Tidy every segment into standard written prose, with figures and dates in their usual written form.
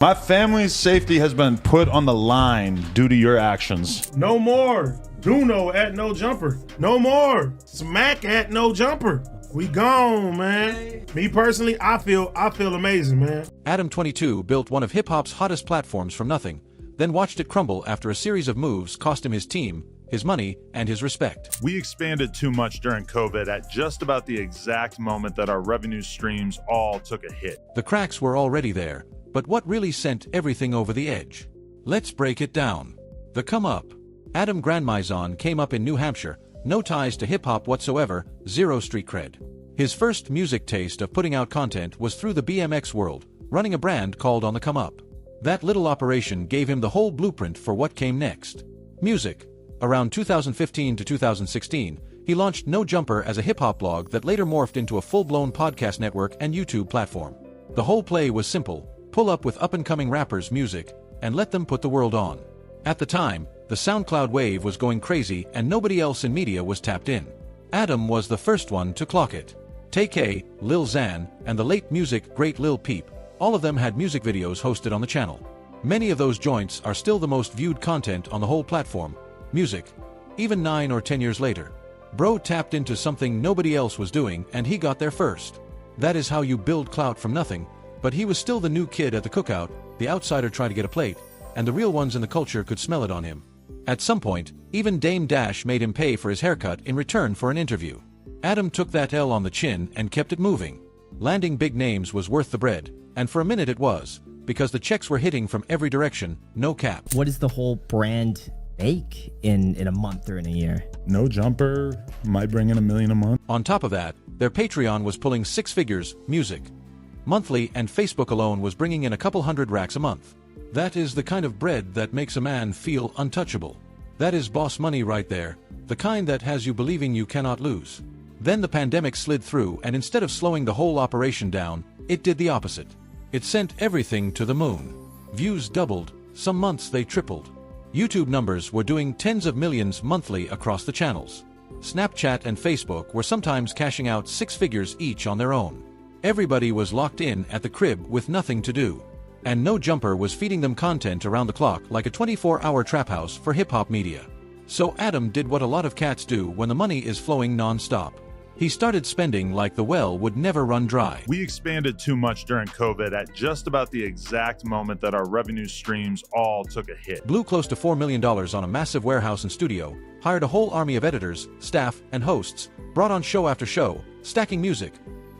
My family's safety has been put on the line due to your actions. No more Duno at No Jumper. No more Smack at No Jumper. We gone, man. Me personally, I feel amazing, man. Adam22 built one of hip-hop's hottest platforms from nothing, then watched it crumble after a series of moves cost him his team, his money, and his respect. We expanded too much during COVID at just about the exact moment that our revenue streams all took a hit. The cracks were already there, but what really sent everything over the edge? Let's break it down. The come up. Adam Grandmaison came up in New Hampshire, no ties to hip-hop whatsoever, zero street cred. His first music taste of putting out content was through the BMX world, running a brand called On the Come Up. That little operation gave him the whole blueprint for what came next. Music. Around 2015 to 2016, he launched No Jumper as a hip-hop blog that later morphed into a full-blown podcast network and YouTube platform. The whole play was simple: pull up with up-and-coming rappers' music, and let them put the world on. At the time, the SoundCloud wave was going crazy and nobody else in media was tapped in. Adam was the first one to clock it. Tay-K, Lil Xan, and the late music great Lil Peep, all of them had music videos hosted on the channel. Many of those joints are still the most viewed content on the whole platform. Music. Even 9 or 10 years later. Bro tapped into something nobody else was doing and he got there first. That is how you build clout from nothing, but he was still the new kid at the cookout, the outsider tried to get a plate, and the real ones in the culture could smell it on him. At some point, even Dame Dash made him pay for his haircut in return for an interview. Adam took that L on the chin and kept it moving. Landing big names was worth the bread, and for a minute it was, because the checks were hitting from every direction, no cap. What does the whole brand make in a month or in a year? No Jumper might bring in $1 million a month. On top of that, their Patreon was pulling 6 figures, music. Monthly, and Facebook alone was bringing in a couple hundred racks a month. That is the kind of bread that makes a man feel untouchable. That is boss money right there, the kind that has you believing you cannot lose. Then the pandemic slid through and instead of slowing the whole operation down, it did the opposite. It sent everything to the moon. Views doubled, some months they tripled. YouTube numbers were doing tens of millions monthly across the channels. Snapchat and Facebook were sometimes cashing out 6 figures each on their own. Everybody was locked in at the crib with nothing to do. And No Jumper was feeding them content around the clock like a 24-hour trap house for hip-hop media. So Adam did what a lot of cats do when the money is flowing non-stop. He started spending like the well would never run dry. We expanded too much during COVID at just about the exact moment that our revenue streams all took a hit. Blew close to $4 million on a massive warehouse and studio, hired a whole army of editors, staff, and hosts, brought on show after show, stacking music.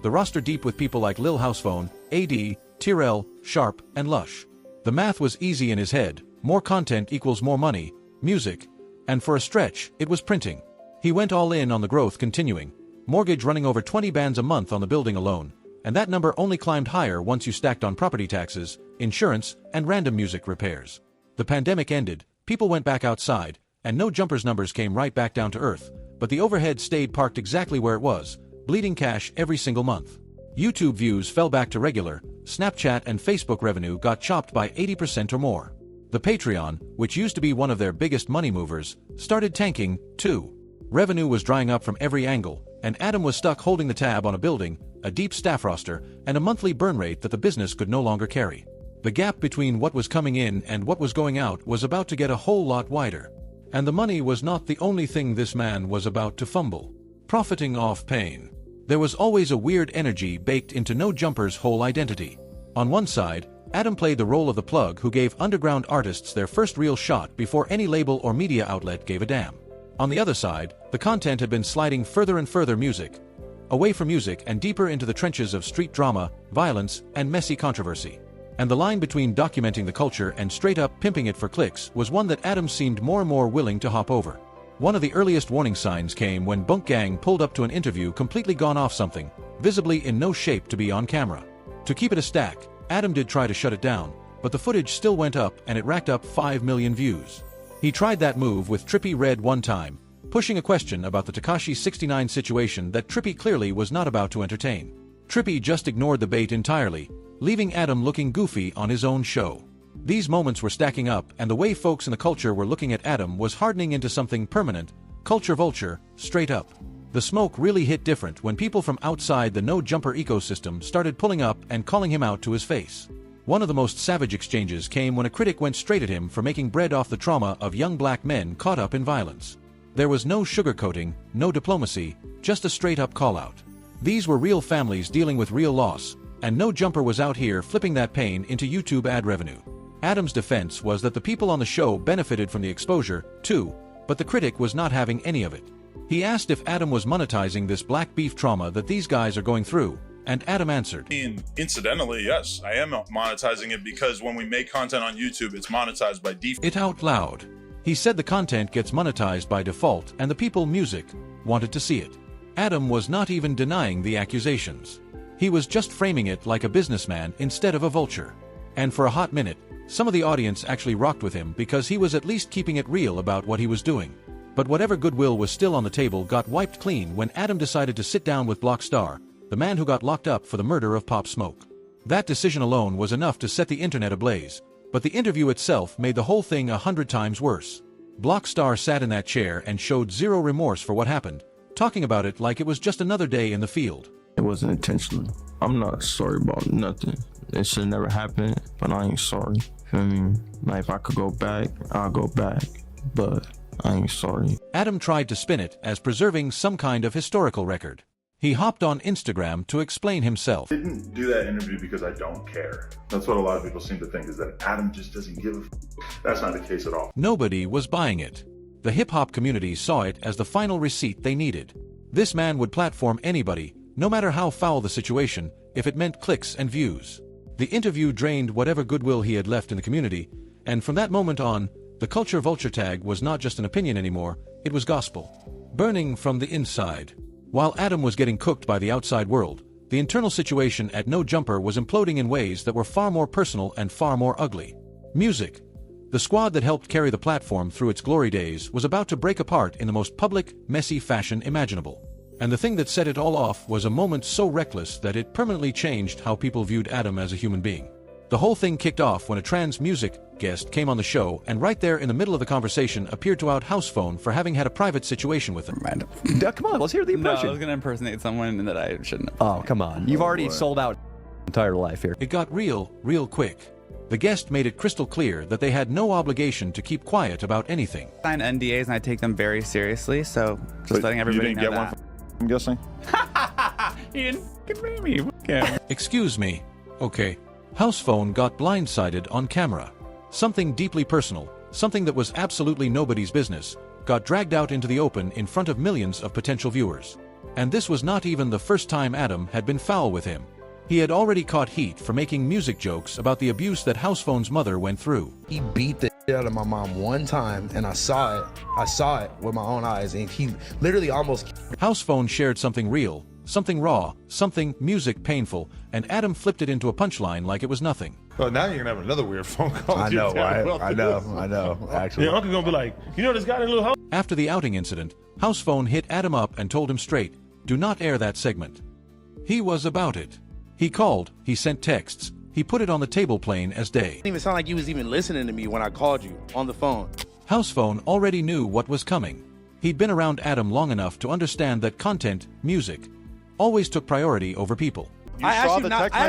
The roster deep with people like Lil Housephone, AD, Tyrell, Sharp, and Lush. The math was easy in his head: more content equals more money, music, and for a stretch, it was printing. He went all in on the growth continuing. Mortgage running over 20 bands a month on the building alone, and that number only climbed higher once you stacked on property taxes, insurance, and random music repairs. The pandemic ended, people went back outside, and No Jumper's numbers came right back down to earth, but the overhead stayed parked exactly where it was, bleeding cash every single month. YouTube views fell back to regular, Snapchat and Facebook revenue got chopped by 80% or more. The Patreon, which used to be one of their biggest money movers, started tanking, too. Revenue was drying up from every angle, and Adam was stuck holding the tab on a building, a deep staff roster, and a monthly burn rate that the business could no longer carry. The gap between what was coming in and what was going out was about to get a whole lot wider. And the money was not the only thing this man was about to fumble. Profiting off pain. There was always a weird energy baked into No Jumper's whole identity. On one side, Adam played the role of the plug who gave underground artists their first real shot before any label or media outlet gave a damn. On the other side, the content had been sliding further and further away from music and deeper into the trenches of street drama, violence, and messy controversy. And the line between documenting the culture and straight-up pimping it for clicks was one that Adam seemed more and more willing to hop over. One of the earliest warning signs came when Bunk Gang pulled up to an interview completely gone off something, visibly in no shape to be on camera. To keep it a stack, Adam did try to shut it down, but the footage still went up and it racked up 5 million views. He tried that move with Trippie Redd one time, pushing a question about the Tekashi 69 situation that Trippie clearly was not about to entertain. Trippie just ignored the bait entirely, leaving Adam looking goofy on his own show. These moments were stacking up, and the way folks in the culture were looking at Adam was hardening into something permanent, culture vulture, straight up. The smoke really hit different when people from outside the No Jumper ecosystem started pulling up and calling him out to his face. One of the most savage exchanges came when a critic went straight at him for making bread off the trauma of young black men caught up in violence. There was no sugarcoating, no diplomacy, just a straight-up call-out. These were real families dealing with real loss, and No Jumper was out here flipping that pain into YouTube ad revenue. Adam's defense was that the people on the show benefited from the exposure, too, but the critic was not having any of it. He asked if Adam was monetizing this black beef trauma that these guys are going through, and Adam answered, Incidentally, yes, I am monetizing it because when we make content on YouTube, it's monetized by default. It out loud. He said the content gets monetized by default and the people music wanted to see it. Adam was not even denying the accusations. He was just framing it like a businessman instead of a vulture. And for a hot minute, some of the audience actually rocked with him because he was at least keeping it real about what he was doing. But whatever goodwill was still on the table got wiped clean when Adam decided to sit down with Blockstar, the man who got locked up for the murder of Pop Smoke. That decision alone was enough to set the internet ablaze, but the interview itself made the whole thing 100 times worse. Blockstar sat in that chair and showed zero remorse for what happened, talking about it like it was just another day in the field. It wasn't intentional. I'm not sorry about nothing. It should never happen, but I ain't sorry. Feel me? Like, if I could go back, I'll go back, but I ain't sorry. Adam tried to spin it as preserving some kind of historical record. He hopped on Instagram to explain himself. I didn't do that interview because I don't care. That's what a lot of people seem to think, is that Adam just doesn't give a That's not the case at all. Nobody was buying it. The hip-hop community saw it as the final receipt they needed. This man would platform anybody, no matter how foul the situation, if it meant clicks and views. The interview drained whatever goodwill he had left in the community, and from that moment on, the culture vulture tag was not just an opinion anymore, it was gospel. Burning from the inside. While Adam was getting cooked by the outside world, the internal situation at No Jumper was imploding in ways that were far more personal and far more ugly. Music. The squad that helped carry the platform through its glory days was about to break apart in the most public, messy fashion imaginable. And the thing that set it all off was a moment so reckless that it permanently changed how people viewed Adam as a human being. The whole thing kicked off when a trans music guest came on the show and right there in the middle of the conversation appeared to out House Phone for having had a private situation with him. Random. Come on, let's hear the No, impression. I was going to impersonate someone that I shouldn't have. Oh, come on. You've already sold out entire life here. It got real quick. The guest made it crystal clear that they had no obligation to keep quiet about anything. I sign NDAs and I take them very seriously, so just letting everybody know that. I'm guessing. He didn't pay me. Okay. Excuse me. Okay. House Phone got blindsided on camera. Something deeply personal, something that was absolutely nobody's business, got dragged out into the open in front of millions of potential viewers. And this was not even the first time Adam had been foul with him. He had already caught heat for making music jokes about the abuse that House Phone's mother went through. He beat the shit out of my mom one time, and I saw it. I saw it with my own eyes, and he literally almost... House Phone shared something real, something raw, something music painful, and Adam flipped it into a punchline like it was nothing. Well, now you're gonna have another weird phone call. I know, right? I know, actually. Yeah, Uncle gonna be like, you know this guy in the little house? After the outing incident, House Phone hit Adam up and told him straight, do not air that segment. He was about it. He called, he sent texts, he put it on the table plain as day. It didn't even sound like you was even listening to me when I called you on the phone. House Phone already knew what was coming. He'd been around Adam long enough to understand that content, music, always took priority over people. I asked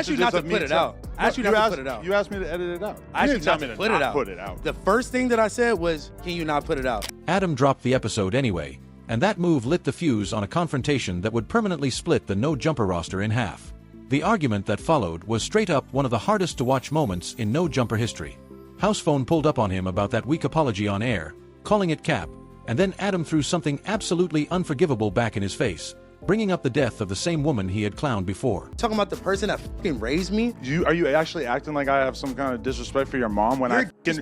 you not to put it out. I asked you not to put it out. You asked me to edit it out. I asked you not to put it out. The first thing that I said was, can you not put it out? Adam dropped the episode anyway, and that move lit the fuse on a confrontation that would permanently split the No Jumper roster in half. The argument that followed was straight up one of the hardest to watch moments in No Jumper history. House Phone pulled up on him about that weak apology on air, calling it cap, and then Adam threw something absolutely unforgivable back in his face, bringing up the death of the same woman he had clowned before. Talking about the person that fucking raised me? Are you actually acting like I have some kind of disrespect for your mom when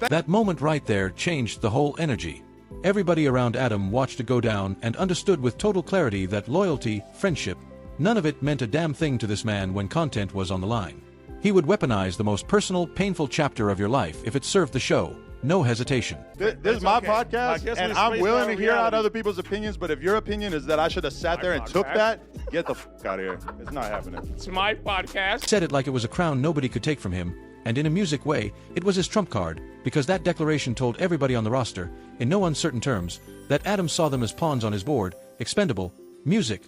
That moment right there changed the whole energy. Everybody around Adam watched it go down and understood with total clarity that loyalty, friendship, none of it meant a damn thing to this man when content was on the line. He would weaponize the most personal, painful chapter of your life if it served the show. No hesitation. This is my podcast, and I'm willing to hear out other people's opinions, but if your opinion is that I should have sat there and took that, get the fuck out of here. It's not happening. It's my podcast. Said it like it was a crown nobody could take from him, and in a music way, it was his trump card, because that declaration told everybody on the roster, in no uncertain terms, that Adam saw them as pawns on his board, expendable, music,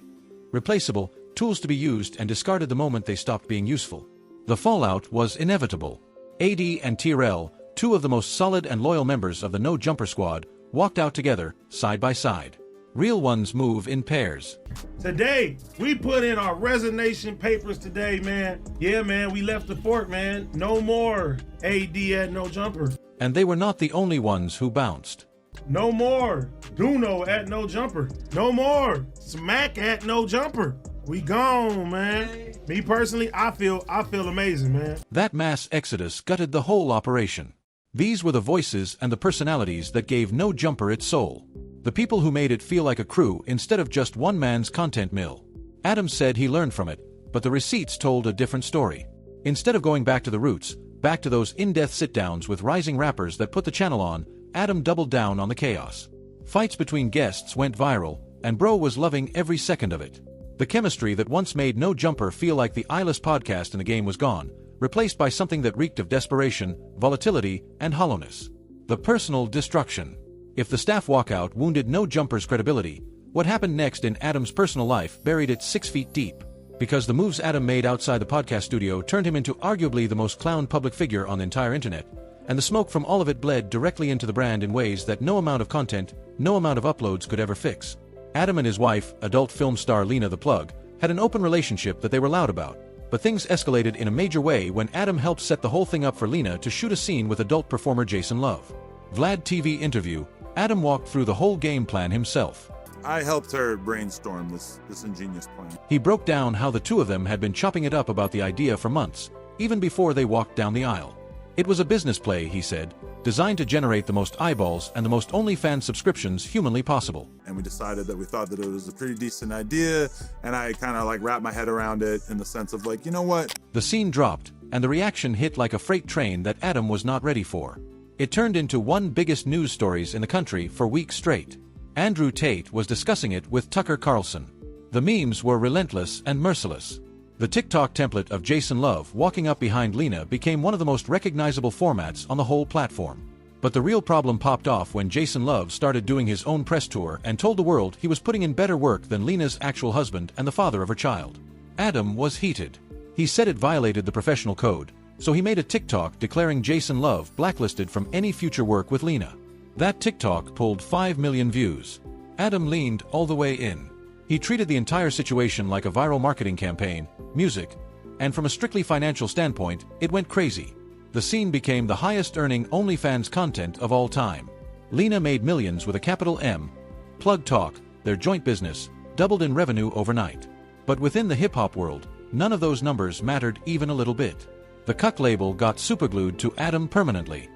replaceable, tools to be used and discarded the moment they stopped being useful. The fallout was inevitable. AD and Tyrell, two of the most solid and loyal members of the No Jumper squad, walked out together, side by side. Real ones move in pairs. Today, we put in our resignation papers today, man. Yeah, man, we left the fort, man. No more AD at No Jumper. And they were not the only ones who bounced. No more Duno at No Jumper. No more Smack at No Jumper. We gone, man. Me personally, I feel amazing, man. That mass exodus gutted the whole operation. These were the voices and the personalities that gave No Jumper its soul. The people who made it feel like a crew instead of just one man's content mill. Adam said he learned from it, but the receipts told a different story. Instead of going back to the roots, back to those in-depth sit-downs with rising rappers that put the channel on, Adam doubled down on the chaos. Fights between guests went viral, and bro was loving every second of it. The chemistry that once made No Jumper feel like the eyeless podcast in the game was gone, replaced by something that reeked of desperation, volatility, and hollowness. The personal destruction. If the staff walkout wounded No Jumper's credibility, what happened next in Adam's personal life buried it 6 feet deep. Because the moves Adam made outside the podcast studio turned him into arguably the most clown public figure on the entire internet, and the smoke from all of it bled directly into the brand in ways that no amount of content, no amount of uploads could ever fix. Adam and his wife, adult film star Lena the Plug, had an open relationship that they were loud about, but things escalated in a major way when Adam helped set the whole thing up for Lena to shoot a scene with adult performer Jason Love. Vlad TV interview, Adam walked through the whole game plan himself. I helped her brainstorm this ingenious plan. He broke down how the two of them had been chopping it up about the idea for months, even before they walked down the aisle. It was a business play, he said, designed to generate the most eyeballs and the most OnlyFans subscriptions humanly possible. And we decided that we thought that it was a pretty decent idea, and I kind of wrapped my head around it in the sense of you know what? The scene dropped, and the reaction hit like a freight train that Adam was not ready for. It turned into one biggest news stories in the country for weeks straight. Andrew Tate was discussing it with Tucker Carlson. The memes were relentless and merciless. The TikTok template of Jason Love walking up behind Lena became one of the most recognizable formats on the whole platform. But the real problem popped off when Jason Love started doing his own press tour and told the world he was putting in better work than Lena's actual husband and the father of her child. Adam was heated. He said it violated the professional code, so he made a TikTok declaring Jason Love blacklisted from any future work with Lena. That TikTok pulled 5 million views. Adam leaned all the way in. He treated the entire situation like a viral marketing campaign, music, and from a strictly financial standpoint, it went crazy. The scene became the highest-earning OnlyFans content of all time. Lena made millions with a capital M. Plug Talk, their joint business, doubled in revenue overnight. But within the hip-hop world, none of those numbers mattered even a little bit. The cuck label got superglued to Adam permanently.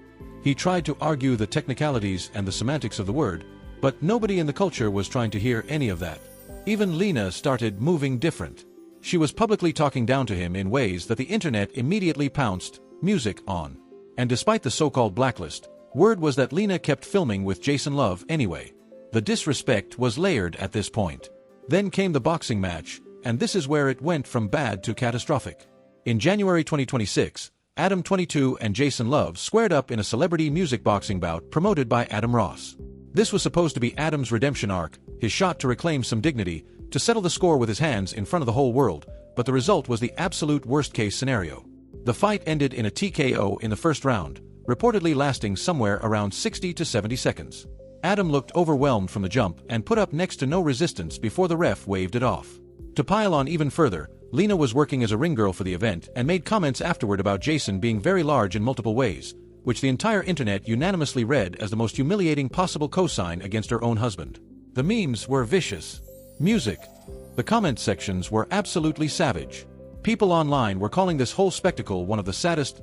He tried to argue the technicalities and the semantics of the word, but nobody in the culture was trying to hear any of that. Even Lena started moving different. She was publicly talking down to him in ways that the internet immediately pounced music on. And despite the so-called blacklist, word was that Lena kept filming with Jason Love anyway. The disrespect was layered at this point. Then came the boxing match, and this is where it went from bad to catastrophic. In January 2026, Adam22 and Jason Love squared up in a celebrity music boxing bout promoted by Adam Ross. This was supposed to be Adam's redemption arc, his shot to reclaim some dignity, to settle the score with his hands in front of the whole world, but the result was the absolute worst-case scenario. The fight ended in a TKO in the first round, reportedly lasting somewhere around 60 to 70 seconds. Adam looked overwhelmed from the jump and put up next to no resistance before the ref waved it off. To pile on even further, Lena was working as a ring girl for the event and made comments afterward about Jason being very large in multiple ways, which the entire internet unanimously read as the most humiliating possible cosign against her own husband. The memes were vicious. Music. The comment sections were absolutely savage. People online were calling this whole spectacle one of the saddest,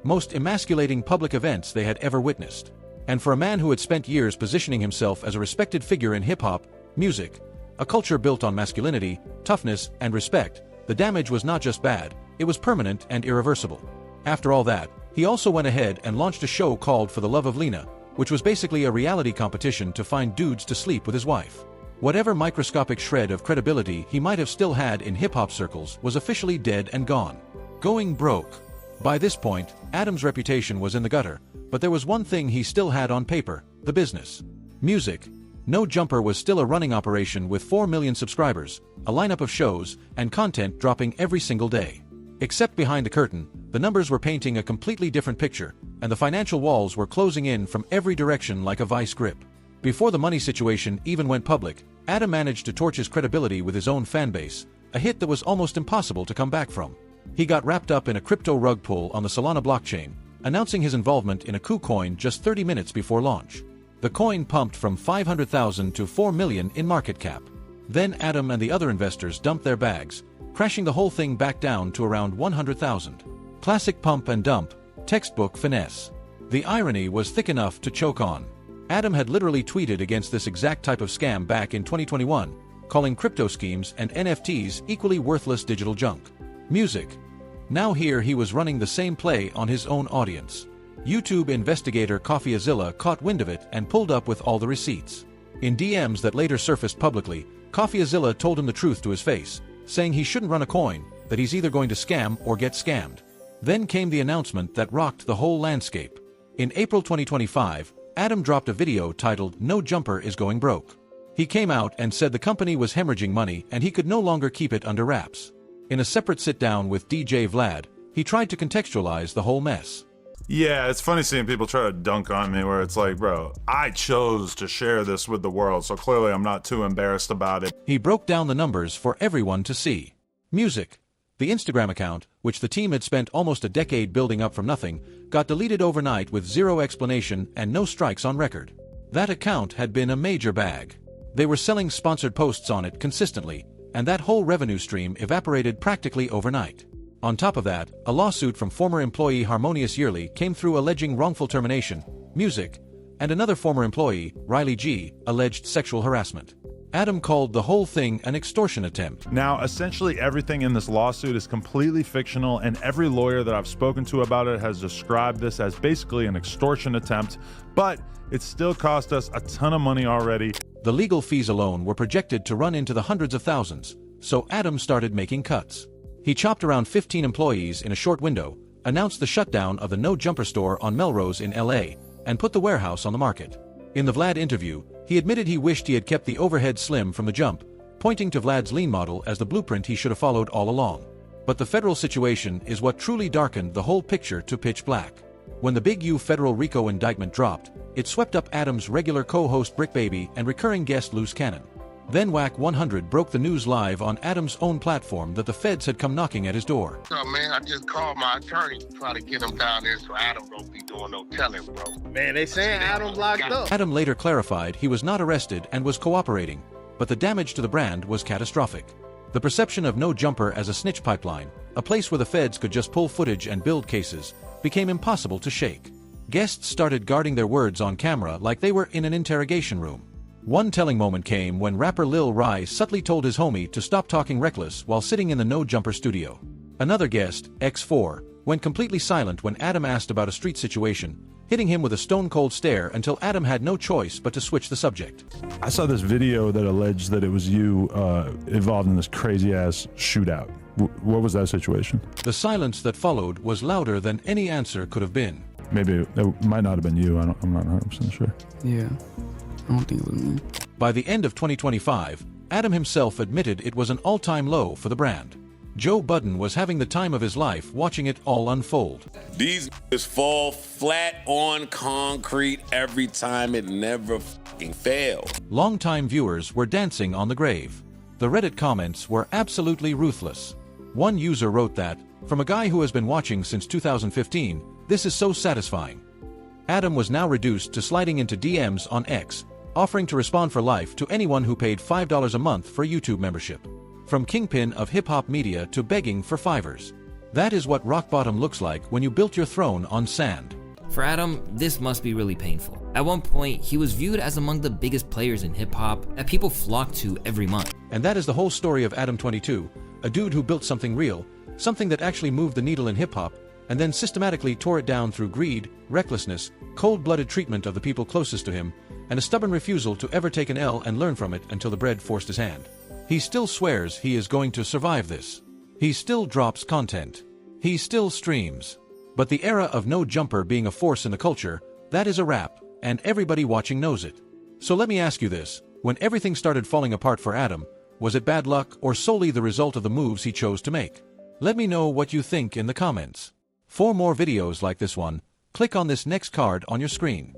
most emasculating public events they had ever witnessed. And for a man who had spent years positioning himself as a respected figure in hip-hop, music, a culture built on masculinity, toughness, and respect, the damage was not just bad, it was permanent and irreversible. After all that, he also went ahead and launched a show called For the Love of Lena, which was basically a reality competition to find dudes to sleep with his wife. Whatever microscopic shred of credibility he might have still had in hip-hop circles was officially dead and gone. Going broke. By this point, Adam's reputation was in the gutter, but there was one thing he still had on paper: the business. Music. No Jumper was still a running operation with 4 million subscribers, a lineup of shows, and content dropping every single day. Except behind the curtain, the numbers were painting a completely different picture, and the financial walls were closing in from every direction like a vice grip. Before the money situation even went public, Adam managed to torch his credibility with his own fanbase, a hit that was almost impossible to come back from. He got wrapped up in a crypto rug pull on the Solana blockchain, announcing his involvement in a KuCoin just 30 minutes before launch. The coin pumped from 500,000 to 4 million in market cap. Then Adam and the other investors dumped their bags, crashing the whole thing back down to around 100,000. Classic pump and dump, textbook finesse. The irony was thick enough to choke on. Adam had literally tweeted against this exact type of scam back in 2021, calling crypto schemes and NFTs equally worthless digital junk. Music. Now here he was running the same play on his own audience. YouTube investigator CoffeeZilla caught wind of it and pulled up with all the receipts. In DMs that later surfaced publicly, CoffeeZilla told him the truth to his face, saying he shouldn't run a coin, that he's either going to scam or get scammed. Then came the announcement that rocked the whole landscape. In April 2025, Adam dropped a video titled "No Jumper is Going Broke." He came out and said the company was hemorrhaging money and he could no longer keep it under wraps. In a separate sit-down with DJ Vlad, he tried to contextualize the whole mess. Yeah, it's funny seeing people try to dunk on me where it's like, bro, I chose to share this with the world, so clearly I'm not too embarrassed about it. He broke down the numbers for everyone to see. Music. The Instagram account, which the team had spent almost a decade building up from nothing, got deleted overnight with zero explanation and no strikes on record. That account had been a major bag. They were selling sponsored posts on it consistently, and that whole revenue stream evaporated practically overnight. On top of that, a lawsuit from former employee Harmonious Yearly came through alleging wrongful termination, music, and another former employee, Riley G., alleged sexual harassment. Adam called the whole thing an extortion attempt. Now, essentially everything in this lawsuit is completely fictional, and every lawyer that I've spoken to about it has described this as basically an extortion attempt, but it still cost us a ton of money already. The legal fees alone were projected to run into the hundreds of thousands, so Adam started making cuts. He chopped around 15 employees in a short window, announced the shutdown of the No Jumper store on Melrose in LA, and put the warehouse on the market. In the Vlad interview, he admitted he wished he had kept the overhead slim from the jump, pointing to Vlad's lean model as the blueprint he should have followed all along. But the federal situation is what truly darkened the whole picture to pitch black. When the Big U federal RICO indictment dropped, it swept up Adam's regular co-host Brick Baby and recurring guest Loose Cannon. Then WAC 100 broke the news live on Adam's own platform that the feds had come knocking at his door. So, man, I just called my attorney to try to get him down there so Adam don't be doing no telling, bro. Man, they saying Adam's locked up. Adam later clarified he was not arrested and was cooperating, but the damage to the brand was catastrophic. The perception of No Jumper as a snitch pipeline, a place where the feds could just pull footage and build cases, became impossible to shake. Guests started guarding their words on camera like they were in an interrogation room. One telling moment came when rapper Lil Rai subtly told his homie to stop talking reckless while sitting in the No Jumper studio. Another guest, X4, went completely silent when Adam asked about a street situation, hitting him with a stone-cold stare until Adam had no choice but to switch the subject. I saw this video that alleged that it was you involved in this crazy-ass shootout. What was that situation? The silence that followed was louder than any answer could have been. Maybe it might not have been you. I'm not 100% sure. Yeah. I don't think it was me. By the end of 2025, Adam himself admitted it was an all-time low for the brand. Joe Budden was having the time of his life watching it all unfold. These niggas fall flat on concrete every time. It never fucking fails. Longtime viewers were dancing on the grave. The Reddit comments were absolutely ruthless. One user wrote that, from a guy who has been watching since 2015, this is so satisfying. Adam was now reduced to sliding into DMs on X, offering to respond for life to anyone who paid $5 a month for YouTube membership. From kingpin of hip-hop media to begging for fivers. That is what rock bottom looks like when you built your throne on sand. For Adam, this must be really painful. At one point, he was viewed as among the biggest players in hip-hop that people flock to every month. And that is the whole story of Adam22, a dude who built something real, something that actually moved the needle in hip-hop, and then systematically tore it down through greed, recklessness, cold-blooded treatment of the people closest to him, and a stubborn refusal to ever take an L and learn from it until the bread forced his hand. He still swears he is going to survive this. He still drops content. He still streams. But the era of No Jumper being a force in the culture, that is a wrap, and everybody watching knows it. So let me ask you this, when everything started falling apart for Adam, was it bad luck or solely the result of the moves he chose to make? Let me know what you think in the comments. For more videos like this one, click on this next card on your screen.